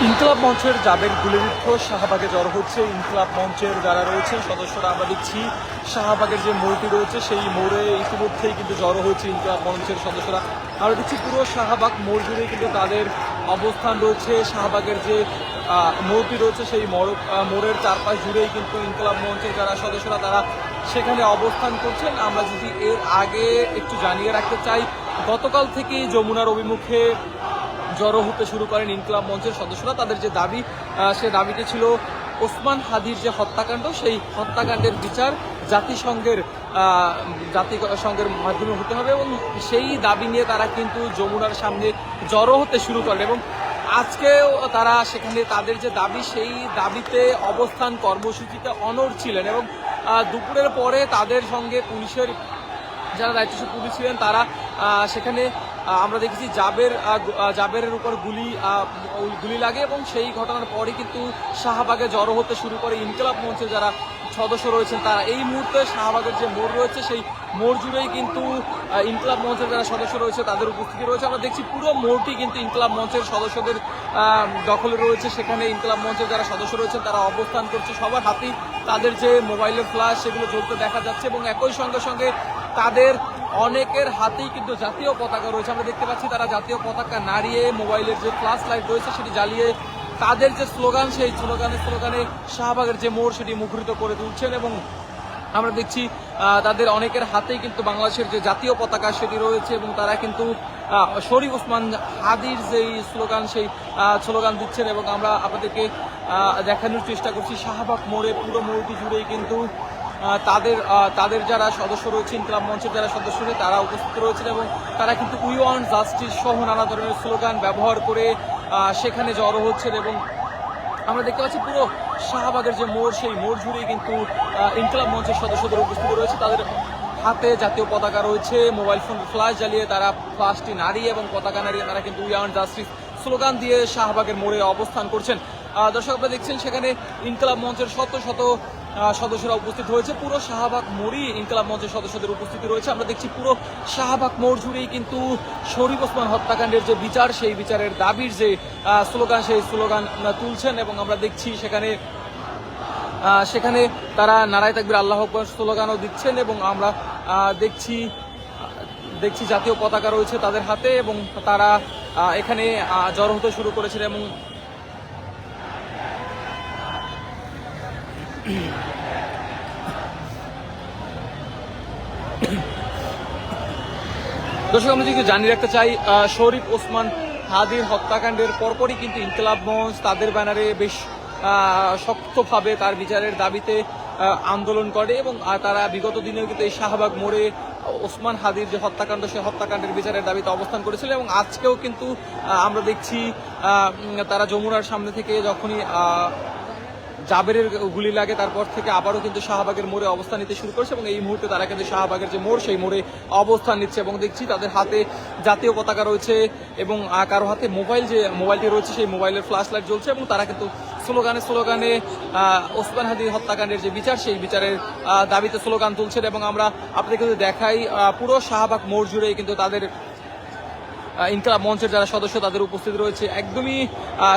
ইনকলাব মঞ্চের জাবের গুলিবিদ্ধ শাহবাগে জড়ো হচ্ছে ইনকলাব মঞ্চের যারা রয়েছে সদস্যরা। আমরা দেখছি শাহবাগের যে মোড়টি রয়েছে সেই মোড়ে ইতিমধ্যেই কিন্তু জড়ো হয়েছে ইনকলাব মঞ্চের সদস্যরা। আমরা দেখছি পুরো শাহবাগ মোড় জুড়ে কিন্তু তাদের অবস্থান রয়েছে। শাহবাগের যে মোড়টি রয়েছে সেই মোড়ের চারপাশ জুড়েই কিন্তু ইনকলাব মঞ্চের যারা সদস্যরা তারা সেখানে অবস্থান করছেন। আমরা যদি এর আগে একটু জানিয়ে রাখতে চাই, গতকাল থেকেই যমুনার অভিমুখে জড়ো হতে শুরু করেন ইনকলাব মঞ্চের সদস্যরা। তাদের যে দাবি, সে দাবিটি ছিল ওসমান হাদির যে হত্যাকাণ্ড, সেই হত্যাকাণ্ডের বিচার জাতিসংঘের মাধ্যমে হতে হবে এবং সেই দাবি নিয়ে তারা কিন্তু যমুনার সামনে জড়ো হতে শুরু করেন এবং আজকেও তারা সেখানে তাদের যে দাবি সেই দাবিতে অবস্থান কর্মসূচিতে অনড় ছিলেন এবং দুপুরের পরে তাদের সঙ্গে পুলিশের যারা দায়িত্বশীল পুলিশ ছিলেন তারা সেখানে আমরা দেখেছি জাবেরের উপর গুলি লাগে এবং সেই ঘটনার পরই কিন্তু শাহবাগে জড়ো হতে শুরু করে ইনকলাব মঞ্চের যারা সদস্য রয়েছেন তারা। এই মুহূর্তে শাহবাগের যে মোড় রয়েছে সেই মোড় জুড়েই কিন্তু ইনকলাব মঞ্চের যারা সদস্য রয়েছে তাদের উপস্থিতি রয়েছে। আমরা দেখছি পুরো মোড়টি কিন্তু ইনকলাব মঞ্চের সদস্যদের দখলে রয়েছে। সেখানে ইনকলাব মঞ্চের যারা সদস্য রয়েছেন তারা অবস্থান করছে, সবার হাতেই তাদের যে মোবাইলের ফ্ল্যাশ সেগুলো জ্বলতে দেখা যাচ্ছে এবং একই সঙ্গে সঙ্গে তাদের অনেকের হাতেই কিন্তু জাতীয় পতাকা রয়েছে। আমরা দেখতে পাচ্ছি তারা জাতীয় পতাকা নাড়িয়ে মোবাইলের যে ফ্ল্যাশ লাইট রয়েছে সেটি জ্বালিয়ে তাদের যে স্লোগান সেই স্লোগানে শাহবাগের যে মোড় সেটি মুখরিত করে তুলছেন এবং আমরা দেখছি তাদের অনেকের হাতেই কিন্তু বাংলাদেশের যে জাতীয় পতাকা সেটি রয়েছে এবং তারা কিন্তু শরীফ ওসমান হাদির যেই স্লোগান সেই স্লোগান দিচ্ছেন এবং আমরা আপনাদেরকে দেখানোর চেষ্টা করছি শাহবাগ মোড়ে পুরো মোড়টি জুড়েই কিন্তু তাদের যারা সদস্য রয়েছে ইনকলাব মঞ্চের যারা সদস্য রয়েছে তারা উপস্থিত রয়েছেন এবং তারা কিন্তু উই ওয়ান্ট জাস্টিস সহ নানা ধরনের স্লোগান ব্যবহার করে সেখানে জড়ো হচ্ছেন এবং আমরা দেখতে পাচ্ছি পুরো শাহবাগের যে মোড় সেই মোড় জুড়েই কিন্তু ইনকলাব মঞ্চের সদস্যদের উপস্থিতি রয়েছে। তাদের হাতে জাতীয় পতাকা রয়েছে, মোবাইল ফোন ফ্ল্যাশ জ্বালিয়ে তারা ফ্ল্যাশটি নাড়িয়ে এবং পতাকা নাড়িয়ে তারা কিন্তু উই ওয়ান্ট জাস্টিস স্লোগান দিয়ে শাহবাগের মোড়ে অবস্থান করছেন। দর্শক আপনারা দেখছেন সেখানে ইনকলাব মঞ্চের শত শত সদস্যরা উপস্থিত হয়েছে। পুরো শাহবাগ মোড়ই ইনকলাব মঞ্চের সদস্যদের উপস্থিতি রয়েছে। আমরা দেখছি পুরো শাহবাগ মোড় জুড়েই কিন্তু শরীফ ওসমান হত্যাকাণ্ডের যে বিচার সেই বিচারের দাবির যে স্লোগান সেই স্লোগান তুলছেন এবং আমরা দেখছি সেখানে তারা নারায়ে তাকবীর আল্লাহু আকবার স্লোগানও দিচ্ছেন এবং আমরা দেখছি জাতীয় পতাকা রয়েছে তাদের হাতে এবং তারা এখানে জড়ো হতে শুরু করেছেন এবং দর্শক আমরা যদি জানিয়ে রাখতে চাই, শরীফ ওসমান হাদির হত্যাকাণ্ডের পরপরই কিন্তু ইনকলাব মঞ্চ তাদের ব্যানারে বেশ শক্তভাবে তার বিচারের দাবিতে আন্দোলন করে এবং তারা বিগত দিনেও কিন্তু এই শাহবাগ মোড়ে ওসমান হাদির যে হত্যাকাণ্ড সেই হত্যাকাণ্ডের বিচারের দাবিতে অবস্থান করেছিল এবং আজকেও কিন্তু আমরা দেখছি তারা যমুনার সামনে থেকে যখনই জাবেরের গুলি লাগে তারপর থেকে আবারও কিন্তু শাহবাগের মোড়ে অবস্থান নিতে শুরু করেছে এবং এই মুহূর্তে তারা কিন্তু শাহবাগের যে মোড় সেই মোড়ে অবস্থান নিচ্ছে এবং দেখছি তাদের হাতে জাতীয় পতাকা রয়েছে এবং কারো হাতে মোবাইলটি রয়েছে সেই মোবাইলের ফ্ল্যাশ লাইট জ্বলছে এবং তারা কিন্তু স্লোগানে ওসমান হাদির হত্যাকাণ্ডের যে বিচার সেই বিচারের দাবিতে স্লোগান তুলছেন এবং আমরা আপনাদেরকে যদি দেখাই পুরো শাহবাগ মোড় জুড়েই কিন্তু তাদের ইনকলাব মঞ্চের যারা সদস্য তাদের উপস্থিতি রয়েছে। একদমই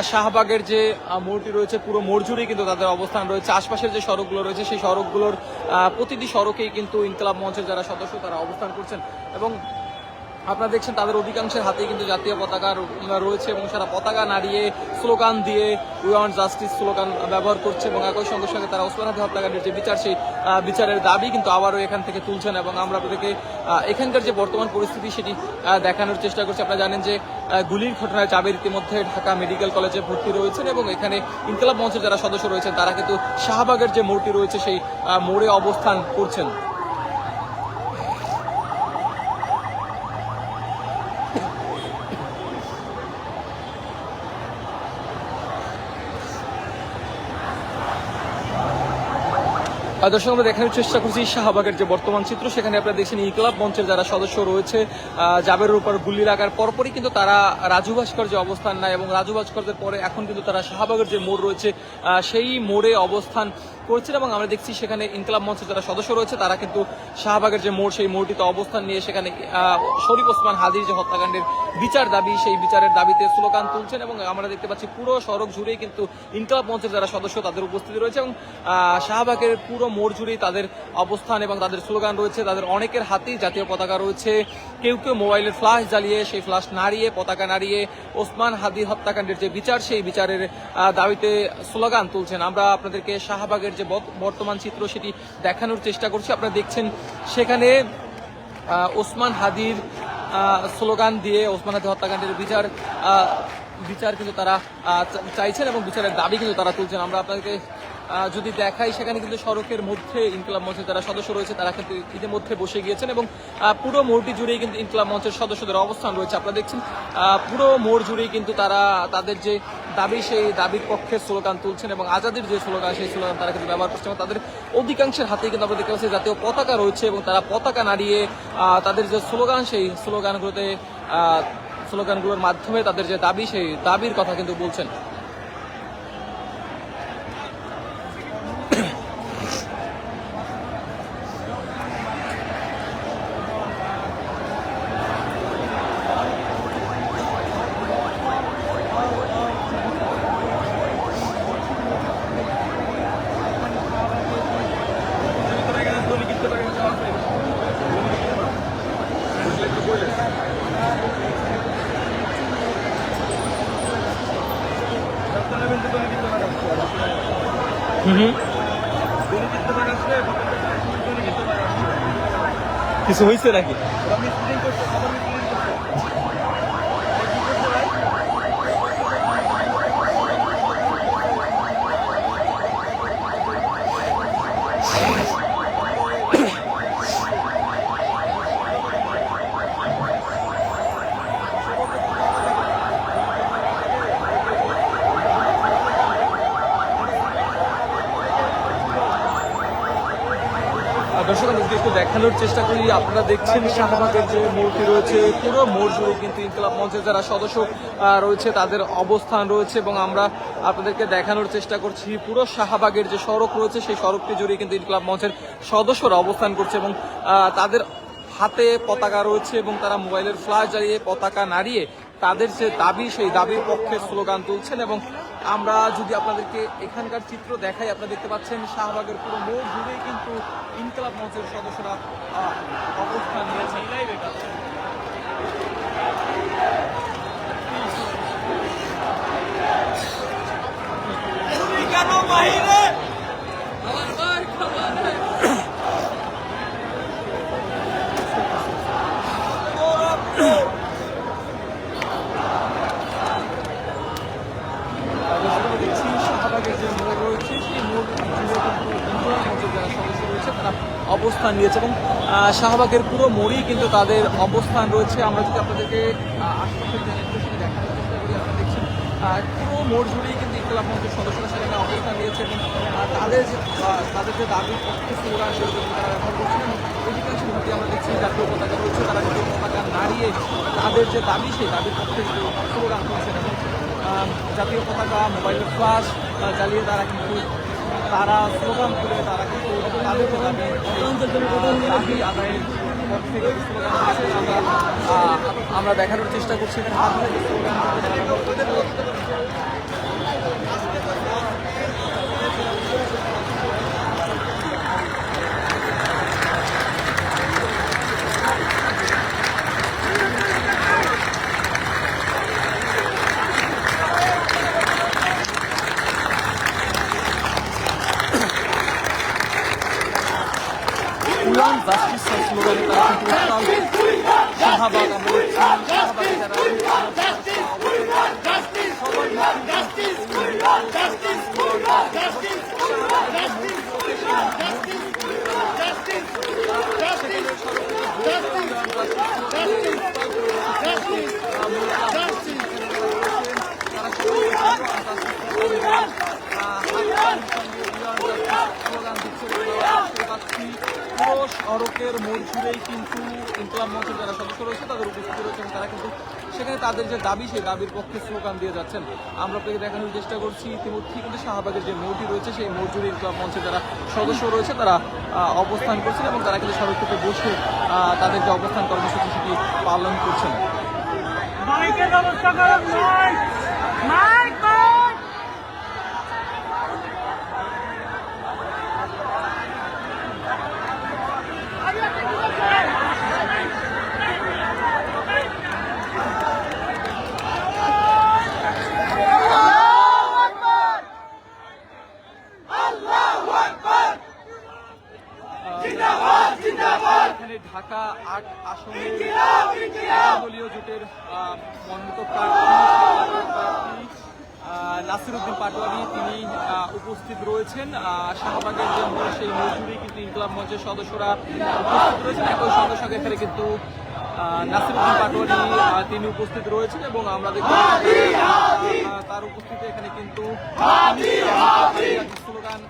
শাহবাগের যে মোড়টি রয়েছে পুরো মোড় জুড়েই কিন্তু তাদের অবস্থান রয়েছে। আশপাশের যে সড়কগুলো রয়েছে সেই সড়কগুলোর প্রতিটি সড়কেই কিন্তু ইনকলাব মঞ্চের যারা সদস্য তারা অবস্থান করছেন এবং আপনারা দেখছেন তাদের অধিকাংশের হাতেই কিন্তু জাতীয় পতাকা রয়েছে এবং সারা পতাকা নাড়িয়ে স্লোগান দিয়ে উই ওয়ান্ট জাস্টিস স্লোগান ব্যবহার করছে এবং একই সঙ্গে সঙ্গে তারা ওসমান হাদি হত্যাকাণ্ডের যে বিচার সেই বিচারের দাবি কিন্তু আবারও এখান থেকে তুলছেন এবং আমরা আপনাদেরকে এখানকার যে বর্তমান পরিস্থিতি সেটি দেখানোর চেষ্টা করছি। আপনারা জানেন যে গুলির ঘটনায় জাবের ইতিমধ্যে ঢাকা মেডিকেল কলেজে ভর্তি রয়েছেন এবং এখানে ইনকলাব মঞ্চের যারা সদস্য রয়েছেন তারা কিন্তু শাহবাগের যে মোড়টি রয়েছে সেই মোড়ে অবস্থান করছেন। দর্শক আমরা দেখানোর চেষ্টা করছি শাহবাগের যে বর্তমান চিত্র। সেখানে আপনারা দেখছেন ইনকলাব মঞ্চের যারা সদস্য রয়েছে জাবেরের উপর গুলি লাগার পরপরই কিন্তু তারা রাজু ভাস্কর যে অবস্থান নেয় এবং রাজু ভাস্করদের পরে এখন কিন্তু তারা শাহবাগের যে মোড় রয়েছে সেই মোড়ে অবস্থান করছেন এবং আমরা দেখছি সেখানে ইনকলাব মঞ্চের যারা সদস্য রয়েছে তারা কিন্তু শাহবাগের যে মোড় সেই মোড়টিতে অবস্থান নিয়ে সেখানে শরীফ ওসমান হাদির যে হত্যাকাণ্ডের বিচার দাবি সেই বিচারের দাবিতে স্লোগান তুলছেন এবং আমরা দেখতে পাচ্ছি পুরো সড়ক জুড়েই কিন্তু ইনকলাব মঞ্চের যারা সদস্য তাদের উপস্থিতি রয়েছে এবং শাহবাগের পুরো মোড় জুড়েই তাদের অবস্থান এবং তাদের স্লোগান রয়েছে। তাদের অনেকের হাতেই জাতীয় পতাকা রয়েছে, কেউ কেউ মোবাইলের ফ্ল্যাশ জ্বালিয়ে সেই ফ্ল্যাশ নাড়িয়ে পতাকা নাড়িয়ে ওসমান হাদি হত্যাকাণ্ডের যে বিচার সেই বিচারের দাবিতে স্লোগান তুলছেন। আমরা আপনাদেরকে শাহবাগের যে বর্তমান চিত্র সেটি দেখানোর চেষ্টা করছি। আপনারা দেখছেন সেখানে ওসমান হাদির স্লোগান দিয়ে ওসমান হাদি হত্যাকাণ্ডের বিচার কিন্তু তারা চাইছেন এবং বিচারের দাবি কিন্তু তারা তুলছেন। আমরা আপনাদেরকে যদি দেখাই সেখানে কিন্তু সড়কের মধ্যে ইনকলাব মঞ্চের যারা সদস্য রয়েছে তারা কিন্তু ইতিমধ্যে বসে গিয়েছেন এবং পুরো মোড়টি জুড়েই কিন্তু ইনকলাব মঞ্চের সদস্যদের অবস্থান রয়েছে। আপনারা দেখছেন পুরো মোড় জুড়েই কিন্তু তারা তাদের যে দাবি সেই দাবির পক্ষে স্লোগান তুলছেন এবং আজাদির যে স্লোগান সেই স্লোগান তারা কিন্তু ব্যবহার করছেন এবং তাদের অধিকাংশের হাতেই কিন্তু আমরা দেখতে পাচ্ছি জাতীয় পতাকা রয়েছে এবং তারা পতাকা নাড়িয়ে তাদের যে স্লোগান সেই স্লোগানগুলোর মাধ্যমে তাদের যে দাবি সেই দাবির কথা কিন্তু বলছেন। কিছু হয়েছে নাকি? দর্শক একটু দেখানোর চেষ্টা করি। আপনারা দেখছেন শাহবাগের যে মোড়টি রয়েছে পুরো মোড় জুড়ে কিন্তু ইনকলাব মঞ্চের যারা সদস্য রয়েছে তাদের অবস্থান রয়েছে এবং আমরা আপনাদেরকে দেখানোর চেষ্টা করছি পুরো শাহবাগের যে সড়ক রয়েছে সেই সড়কটি জুড়ে কিন্তু ইনকলাব মঞ্চের সদস্যরা অবস্থান করছে এবং তাদের হাতে পতাকা রয়েছে এবং তারা মোবাইলের ফ্ল্যাশ জ্বালিয়ে পতাকা নাড়িয়ে তাদের যে দাবি সেই দাবির পক্ষে স্লোগান তুলছেন এবং আমরা যদি আপনাদেরকে এখানকার চিত্র দেখাই আপনারা দেখতে পাচ্ছেন শাহবাগের পুরো মোড় জুড়েই কিন্তু ইনকলাব মঞ্চের সদস্যরা অবস্থান নিয়েছেন। অবস্থান নিয়েছে এবং শাহবাগের পুরো মোড়ই কিন্তু তাদের অবস্থান রয়েছে। আমরা যদি আপনাদেরকে আশপাশের দেখানোর চেষ্টা করি আপনারা দেখছেন পুরো মোড় জুড়েই কিন্তু ইনকলাব মঞ্চের সদস্যরা সেখানে অবস্থান নিয়েছে এবং তাদের যে দাবির পক্ষে স্লোগান সেগুলো তারা ব্যবহার করছেন এবং অধিকাংশের হাতে আমরা দেখছি জাতীয় পতাকা রয়েছে তারা কিন্তু পতাকা নাড়িয়ে তাদের যে দাবি সেই দাবির পক্ষে স্লোগান করছেন এবং জাতীয় পতাকা মোবাইলের ফ্ল্যাশ জ্বালিয়ে তারা স্লোগান তুলে তারা কিন্তু তাদের যে দাবি আদায়ের পক্ষে স্লোগান আমরা দেখানোর চেষ্টা করছি। জাস্টিস স্লোগানে তারা কিন্তু শাহবাগ সড়কের মোড় জুড়েই কিন্তু ইনকলাব মঞ্চের যারা সদস্য রয়েছে তাদের উপস্থিতি রয়েছে এবং তারা কিন্তু সেখানে তাদের যে দাবি সেই দাবির পক্ষে স্লোগান দিয়ে যাচ্ছেন। আমরা আপনাকে দেখানোর চেষ্টা করছি ইতিমধ্যেই কিন্তু শাহবাগের যে মৌটি রয়েছে সেই মৌজুরি ইনকলাব মঞ্চে যারা সদস্য রয়েছে তারা অবস্থান করছেন এবং তারা কিন্তু সড়ক থেকে বসে তাদের যে অবস্থান কর্মসূচি সেটি পালন করছেন। মাইকের ব্যবস্থা করুন, মাইক এখানে ঢাকা ৮ আসনের দলীয় জোটের মনোনীত প্রার্থী নাসিরউদ্দিন পাটোয়ারি তিনি উপস্থিত রয়েছেন। শাহবাগের যে সেই মজুরি কিন্তু ইনকলাব মঞ্চের সদস্যরা উপস্থিত রয়েছেন। একই সঙ্গে সঙ্গে এখানে কিন্তু নাসিরউদ্দিন পাটোয়ারি তিনি উপস্থিত রয়েছেন এবং আমরা দেখতে তার উপস্থিতি এখানে কিন্তু স্লোগান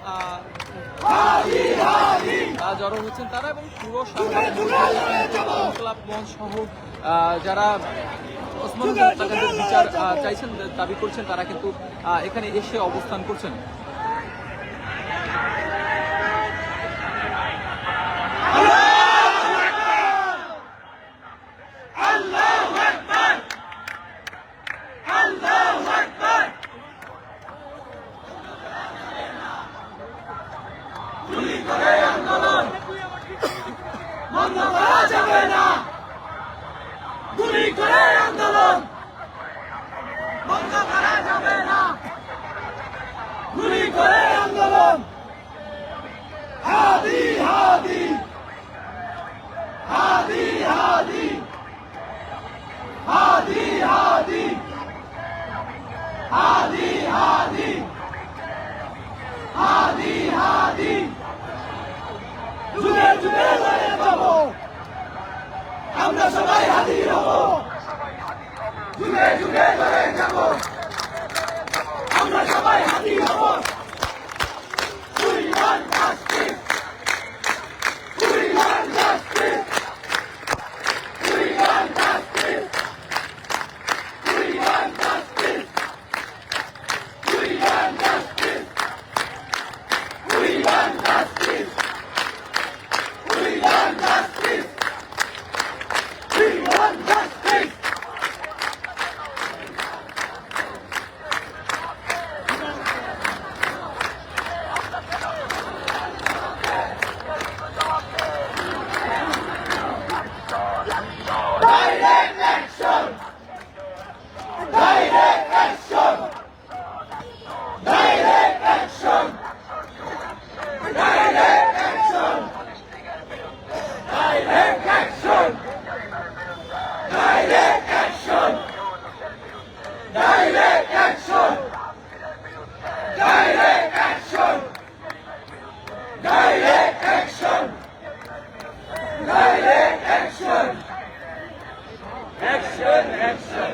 জড়ো হচ্ছেন তারা এবং পুরো ইনকলাব মঞ্চ সহ যারা ওসমান হত্যাকাণ্ডের বিচার চাইছেন দাবি করছেন তারা কিন্তু এখানে এসে অবস্থান করছেন। আমরা সবাই হাজির হব, যুগে যুগে ধরে যাব, আমরা সবাই হাজির হব। We want justice. We want justice. We want justice. We want justice. We want justice. We want justice. We want justice. We want justice! Direct action! Direct action! Direct action! Direct action! Direct action! Direct action! Direct action! Direct action! Direct action! Direct action! Action! Action!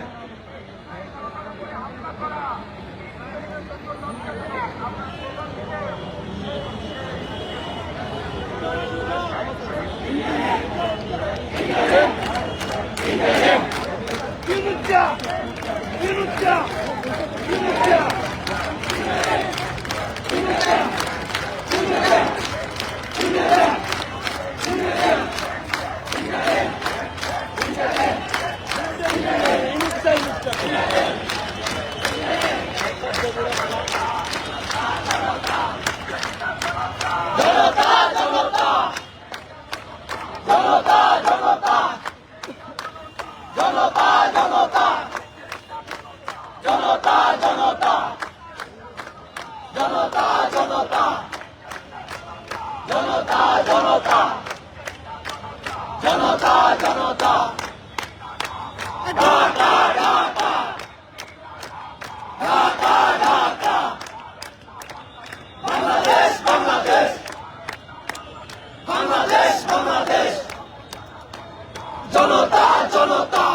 Yunusya! Yunusya! Yunusya! Yunusya! Yunusya! Yunusya! Janata Janata Janata Janata Janata Janata Janata Janata Janata Janata Janata Janata Janata Janata Dhaka Dhaka Dhaka Dhaka Bangladesh Bangladesh Bangladesh Bangladesh Janata Janata